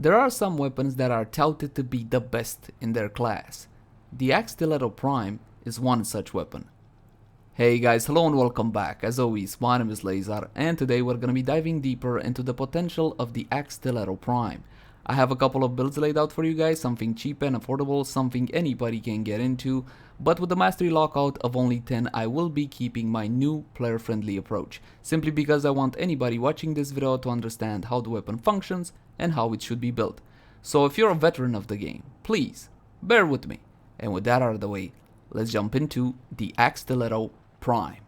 There are some weapons that are touted to be the best in their class. The Akstiletto Prime is one such weapon. Hey guys, hello and welcome back. As always, my name is Leyzar, and today we're gonna be diving deeper into the potential of the Akstiletto Prime. I have a couple of builds laid out for you guys, something cheap and affordable, something anybody can get into, but with the mastery lockout of only 10, I will be keeping my new player-friendly approach, simply because I want anybody watching this video to understand how the weapon functions and how it should be built. So if you're a veteran of the game, please bear with me. And with that out of the way, let's jump into the Akstiletto Prime.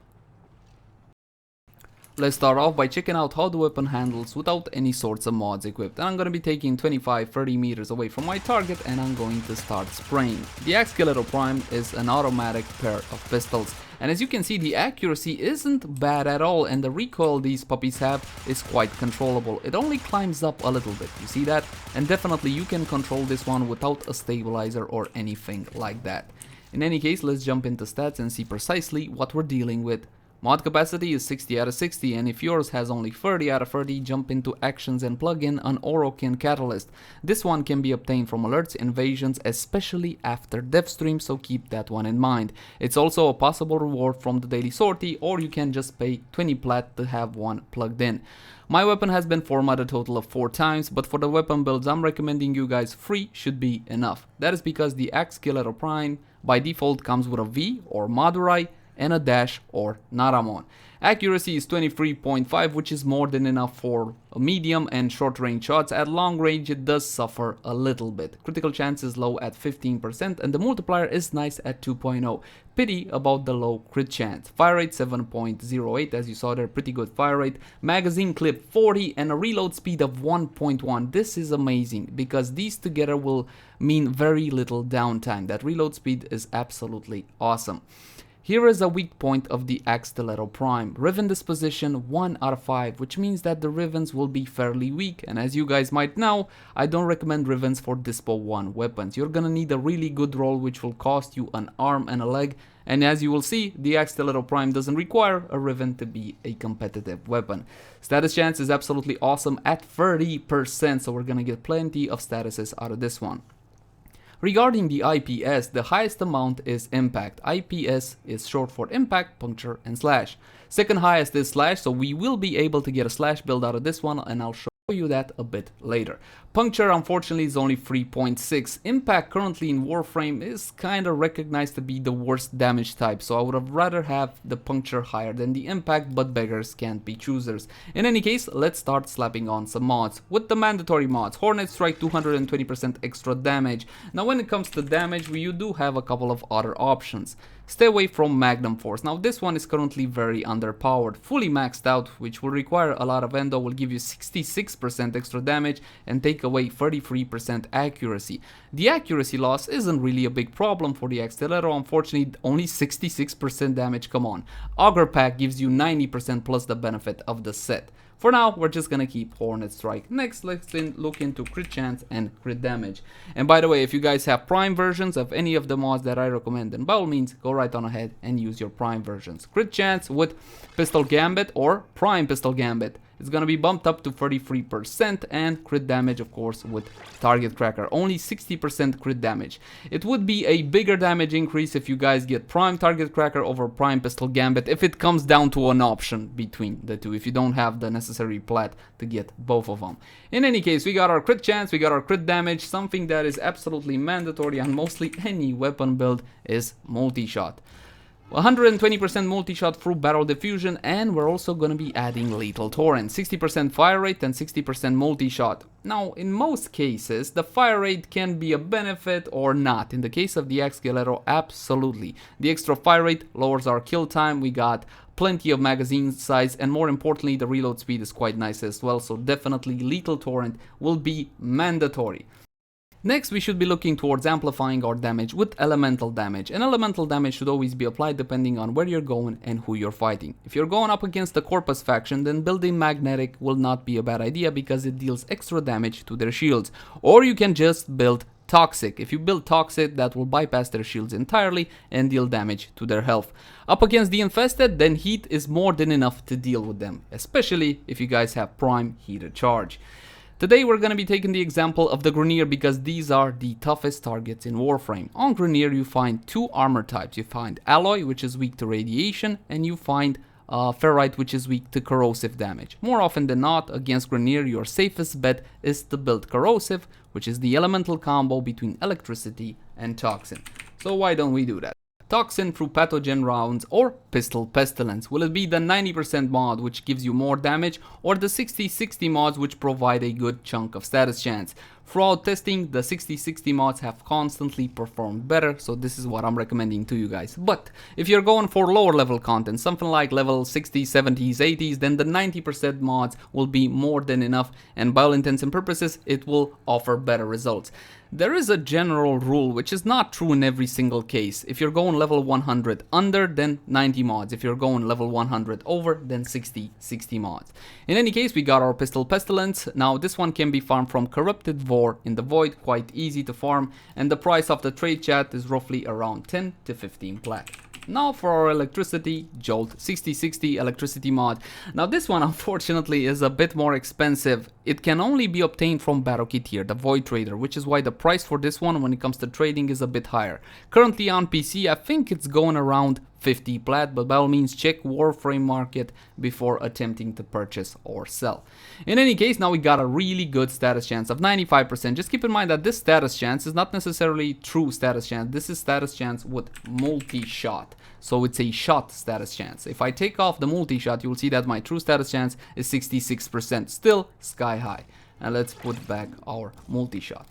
Let's start off by checking out how the weapon handles without any sorts of mods equipped. And I'm going to be taking 25-30 meters away from my target and I'm going to start spraying. The Akstiletto Prime is an automatic pair of pistols. And as you can see, the accuracy isn't bad at all, and the recoil these puppies have is quite controllable. It only climbs up a little bit, you see that? And definitely you can control this one without a stabilizer or anything like that. In any case, let's jump into stats and see precisely what we're dealing with. Mod capacity is 60 out of 60, and if yours has only 30 out of 30, jump into actions and plug in an ARCANE catalyst. This one can be obtained from alerts, invasions, especially after dev stream, so keep that one in mind. It's also a possible reward from the daily sortie, or you can just pay 20 plat to have one plugged in. My weapon has been formatted a total of 4 times, but for the weapon builds I'm recommending you guys, 3 should be enough. That is because the Akstiletto Prime by default comes with a V or Madurai and a dash or Naramon. Accuracy is 23.5, which is more than enough for medium and short range shots. At long range it does suffer a little bit. Critical chance is low at 15% and the multiplier is nice at 2.0. Pity about the low crit chance. Fire rate 7.08, as you saw there, pretty good fire rate. Magazine clip 40 and a reload speed of 1.1. This is amazing because these together will mean very little downtime. That reload speed is absolutely awesome. Here is a weak point of the Akstiletto Prime. Riven disposition 1 out of 5, which means that the Rivens will be fairly weak, and as you guys might know, I don't recommend Rivens for Dispo 1 weapons. You're gonna need a really good roll which will cost you an arm and a leg, and as you will see, the Akstiletto Prime doesn't require a Riven to be a competitive weapon. Status chance is absolutely awesome at 30%, so we're gonna get plenty of statuses out of this one. Regarding the IPS, the highest amount is impact. IPS is short for impact, puncture, and slash. Second highest is slash, so we will be able to get a slash build out of this one, and I'll show you that a bit later. Puncture unfortunately is only 3.6. Impact currently in Warframe is kind of recognized to be the worst damage type, so I would have rather have the puncture higher than the impact, but beggars can't be choosers. In any case, let's start slapping on some mods. With the mandatory mods, Hornet Strike 220% extra damage. Now when it comes to damage, we do have a couple of other options. Stay away from Magnum Force. Now this one is currently very underpowered. Fully maxed out, which will require a lot of endo, will give you 66% extra damage and take away 33% accuracy. The accuracy loss isn't really a big problem for the Akstiletto, unfortunately only 66% damage, come on. Augur Pack gives you 90% plus the benefit of the set. For now, we're just gonna keep Hornet Strike. Next, let's look into crit chance and crit damage. And by the way, if you guys have Prime versions of any of the mods that I recommend, then by all means, go right on ahead and use your Prime versions. Crit chance with Pistol Gambit or Prime Pistol Gambit is gonna be bumped up to 33%, and crit damage, of course, with Target Cracker, only 60% crit damage. It would be a bigger damage increase if you guys get Prime Target Cracker over Prime Pistol Gambit, if it comes down to an option between the two, if you don't have the necessary plat to get both of them. In any case, we got our crit chance, we got our crit damage. Something that is absolutely mandatory on mostly any weapon build is multi-shot. 120% multi-shot through barrel diffusion, and we're also going to be adding lethal torrent, 60% fire rate and 60% multi-shot. Now in most cases the fire rate can be a benefit or not. In the case of the Akstiletto, absolutely. The extra fire rate lowers our kill time, we got plenty of magazine size, and more importantly the reload speed is quite nice as well, so definitely lethal torrent will be mandatory. Next, we should be looking towards amplifying our damage with elemental damage, and elemental damage should always be applied depending on where you're going and who you're fighting. If you're going up against the Corpus faction, then building Magnetic will not be a bad idea because it deals extra damage to their shields. Or you can just build Toxic. If you build Toxic, that will bypass their shields entirely and deal damage to their health. Up against the Infested, then Heat is more than enough to deal with them, especially if you guys have Prime Heated Charge. Today we're gonna be taking the example of the Grenier because these are the toughest targets in Warframe. On Grenier you find two armor types. You find Alloy, which is weak to radiation, and you find Ferrite, which is weak to corrosive damage. More often than not, against Grenier, your safest bet is to build corrosive, which is the elemental combo between electricity and toxin. So why don't we do that? Toxin through pathogen rounds or pistol pestilence. Will it be the 90% mod which gives you more damage, or the 60-60 mods which provide a good chunk of status chance? Throughout testing, the 60-60 mods have constantly performed better, so this is what I'm recommending to you guys. But if you're going for lower level content, something like level 60s, 70s, 80s, then the 90% mods will be more than enough, and by all intents and purposes, it will offer better results. There is a general rule which is not true in every single case. If you're going level 100 under, then 90 mods. If you're going level 100 over, then 60-60 mods. In any case, we got our Pistol Pestilence. Now this one can be farmed from Corrupted Vor in the Void, quite easy to farm, and the price of the trade chat is roughly around 10 to 15 plat. Now for our electricity, Jolt 60-60 electricity mod. Now this one unfortunately is a bit more expensive. It can only be obtained from Battleketeer, the Void Trader, which is why the price for this one when it comes to trading is a bit higher. Currently on PC, I think it's going around 50 plat, but by all means check Warframe market before attempting to purchase or sell. In any case, now we got a really good status chance of 95%. Just keep in mind that this status chance is not necessarily true status chance. This is status chance with multi-shot. So it's a shot status chance. If I take off the multi-shot, you'll see that my true status chance is 66%. Still sky high. And let's put back our multi-shot.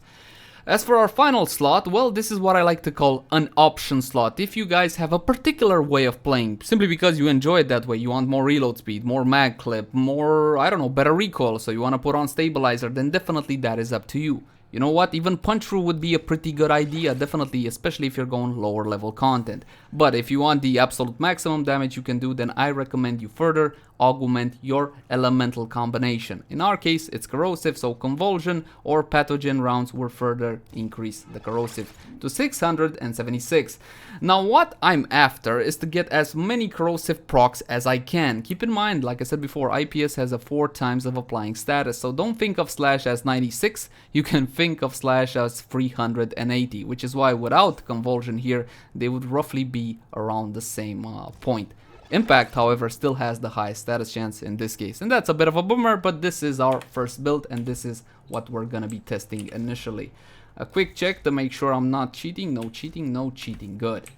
As for our final slot, well, this is what I like to call an option slot. If you guys have a particular way of playing, simply because you enjoy it that way, you want more reload speed, more mag clip, more, I don't know, better recoil, so you want to put on stabilizer, then definitely that is up to you. You know what, even punch through would be a pretty good idea, definitely, especially if you're going lower level content. But if you want the absolute maximum damage you can do, then I recommend you further augment your elemental combination. In our case, it's corrosive, so convulsion or pathogen rounds will further increase the corrosive to 676. Now what I'm after is to get as many corrosive procs as I can. Keep in mind, like I said before, IPS has a 4 times of applying status, so don't think of Slash as 96, you can think of Slash as 380, which is why without convulsion here, they would roughly be around the same point. Impact, however, still has the highest status chance in this case, and that's a bit of a bummer, but this is our first build and this is what we're gonna be testing initially. A quick check to make sure I'm not cheating. No cheating, no cheating. Good.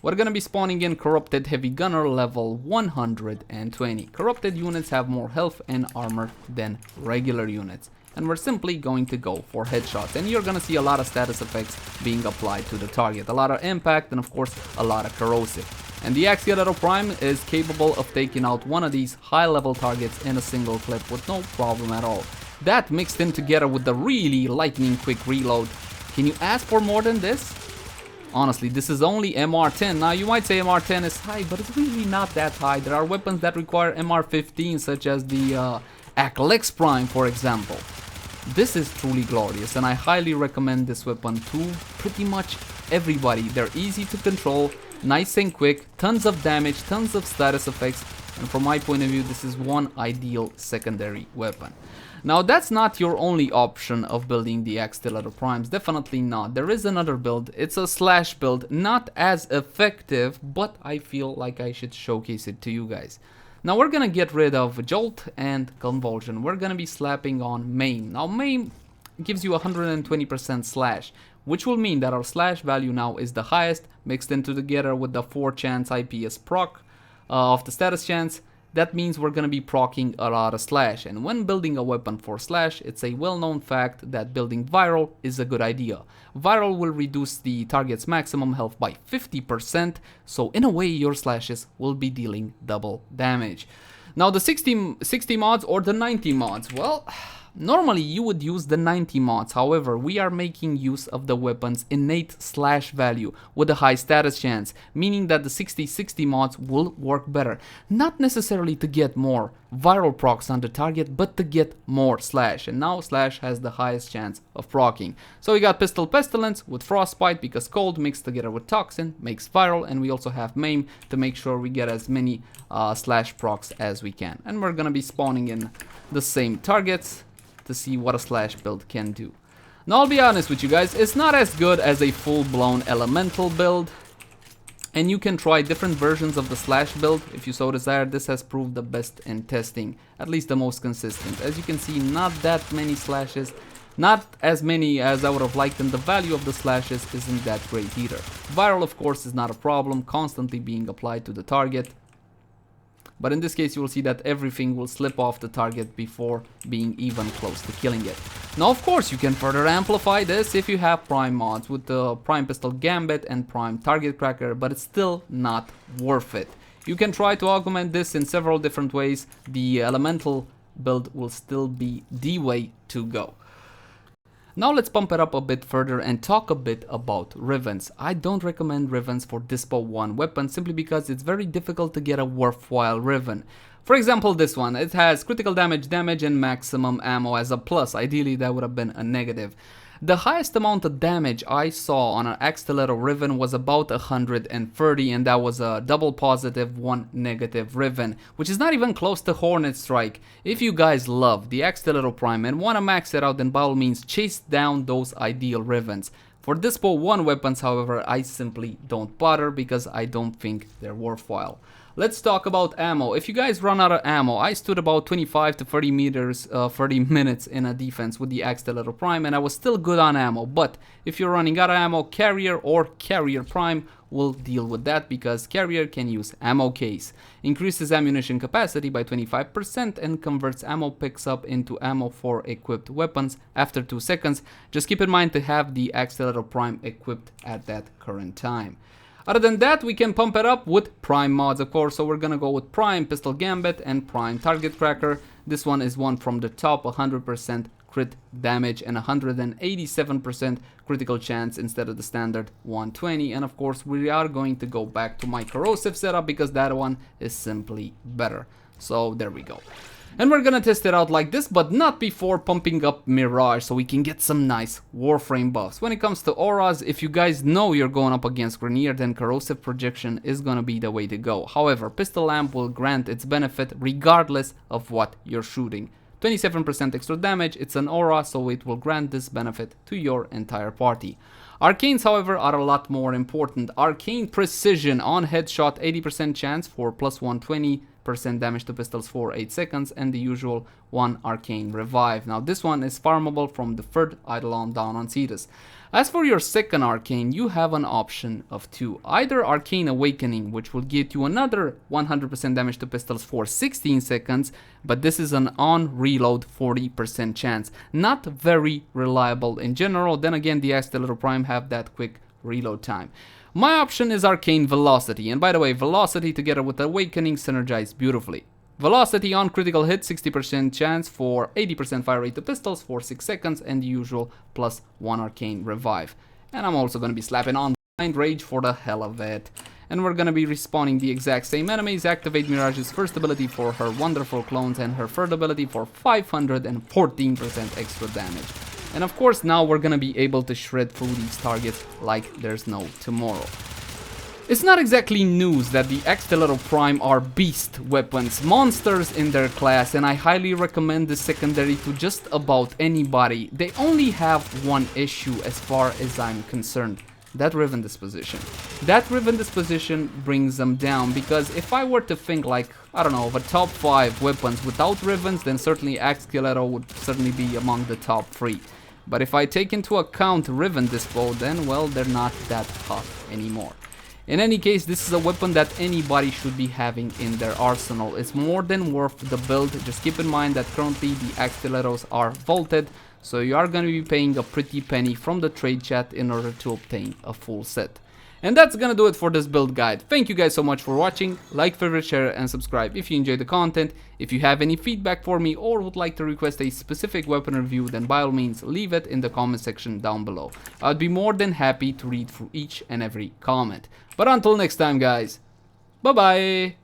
We're gonna be spawning in Corrupted Heavy Gunner level 120. Corrupted units have more health and armor than regular units, and we're simply going to go for headshots, and you're gonna see a lot of status effects being applied to the target, a lot of impact, and of course a lot of corrosive. And the Akstiletto Prime is capable of taking out one of these high level targets in a single clip with no problem at all. That mixed in together with the really lightning quick reload, can you ask for more than this? Honestly, this is only MR10. Now you might say MR10 is high, but it's really not that high. There are weapons that require MR15, such as the Akstiletto Prime, for example. This is truly glorious, and I highly recommend this weapon to pretty much everybody. They're easy to control, nice and quick, tons of damage, tons of status effects, and from my point of view, this is one ideal secondary weapon. Now that's not your only option of building the Akstiletto Primes, definitely not. There is another build, it's a slash build, not as effective, but I feel like I should showcase it to you guys. Now we're gonna get rid of Jolt and Convulsion. We're gonna be slapping on Maim. Now Maim gives you 120% slash, which will mean that our slash value now is the highest, mixed in together with the 4 chance IPS proc of the status chance. That means we're gonna be proccing a lot of slash, and when building a weapon for slash, it's a well-known fact that building viral is a good idea. Viral will reduce the target's maximum health by 50%, so in a way your slashes will be dealing double damage. Now the 60 mods or the 90 mods, well, normally you would use the 90 mods, however we are making use of the weapon's innate slash value with a high status chance, meaning that the 60-60 mods will work better, not necessarily to get more viral procs on the target, but to get more slash, and now slash has the highest chance of proccing. So we got Pistol Pestilence with Frostbite because cold mixed together with Toxin makes viral, and we also have Maim to make sure we get as many slash procs as we can, and we're gonna be spawning in the same targets to see what a slash build can do. Now I'll be honest with you guys, it's not as good as a full-blown elemental build, and you can try different versions of the slash build if you so desire. This has proved the best in testing, at least the most consistent. As you can see, not that many slashes, not as many as I would have liked, and the value of the slashes isn't that great either. Viral, of course, is not a problem, constantly being applied to the target. But in this case, you will see that everything will slip off the target before being even close to killing it. Now, of course, you can further amplify this if you have Prime mods with the Prime Pistol Gambit and Prime Target Cracker, but it's still not worth it. You can try to augment this in several different ways. The Elemental build will still be the way to go. Now let's bump it up a bit further and talk a bit about Rivens. I don't recommend Rivens for Dispo 1 weapons simply because it's very difficult to get a worthwhile Riven. For example, this one, it has critical damage, and maximum ammo as a plus. Ideally that would have been a negative. The highest amount of damage I saw on an Akstiletto Riven was about 130, and that was a double positive, one negative Riven, which is not even close to Hornet Strike. If you guys love the Akstiletto Prime and want to max it out, then by all means chase down those ideal Rivens. For Dispo 1 weapons, however, I simply don't bother because I don't think they're worthwhile. Let's talk about ammo. If you guys run out of ammo, I stood about 25 to 30 minutes in a defense with the Akstiletto Prime, and I was still good on ammo. But if you're running out of ammo, Carrier or Carrier Prime will deal with that, because Carrier can use Ammo Case, increases ammunition capacity by 25% and converts ammo picks up into ammo for equipped weapons after 2 seconds. Just keep in mind to have the Akstiletto Prime equipped at that current time. Other than that, we can pump it up with Prime mods, of course, so we're gonna go with Prime Pistol Gambit and Prime Target Cracker. This one is one from the top, 100% crit damage and 187% critical chance instead of the standard 120. And of course, we are going to go back to my corrosive setup because that one is simply better. So there we go. And we're gonna test it out like this, but not before pumping up Mirage so we can get some nice Warframe buffs. When it comes to auras, if you guys know you're going up against Grenier, then corrosive projection is gonna be the way to go. However, Pistol Lamp will grant its benefit regardless of what you're shooting. 27% extra damage, it's an aura, so it will grant this benefit to your entire party. Arcanes, however, are a lot more important. Arcane Precision on headshot, 80% chance for plus 120% damage to pistols for 8 seconds, and the usual 1 Arcane Revive. Now this one is farmable from the 3rd Eidolon down on Cetus. As for your 2nd Arcane, you have an option of 2. Either Arcane Awakening, which will get you another 100% damage to pistols for 16 seconds, but this is an on reload 40% chance. Not very reliable in general. Then again, the Akstiletto Prime have that quick reload time. My option is Arcane Velocity, and by the way, Velocity together with Awakening synergize beautifully. Velocity on critical hit, 60% chance for 80% fire rate to pistols for 6 seconds, and the usual plus 1 Arcane Revive. And I'm also going to be slapping on Blind Rage for the hell of it. And we're going to be respawning the exact same enemies. Activate Mirage's first ability for her wonderful clones and her third ability for 514% extra damage. And of course, now we're gonna be able to shred through these targets like there's no tomorrow. It's not exactly news that the Akstiletto Prime are beast weapons, monsters in their class, and I highly recommend this secondary to just about anybody. They only have one issue as far as I'm concerned. That Riven disposition. That Riven disposition brings them down, because if I were to think like, I don't know, of a top 5 weapons without Rivens, then certainly Akstiletto would certainly be among the top 3. But if I take into account Riven dispo, then well, they're not that hot anymore. In any case, this is a weapon that anybody should be having in their arsenal. It's more than worth the build. Just keep in mind that currently the Akstilettos are vaulted, so you are going to be paying a pretty penny from the trade chat in order to obtain a full set. And that's gonna do it for this build guide. Thank you guys so much for watching. Like, favorite, share, and subscribe if you enjoyed the content. If you have any feedback for me or would like to request a specific weapon review, then by all means leave it in the comment section down below. I'd be more than happy to read through each and every comment. But until next time guys, bye bye!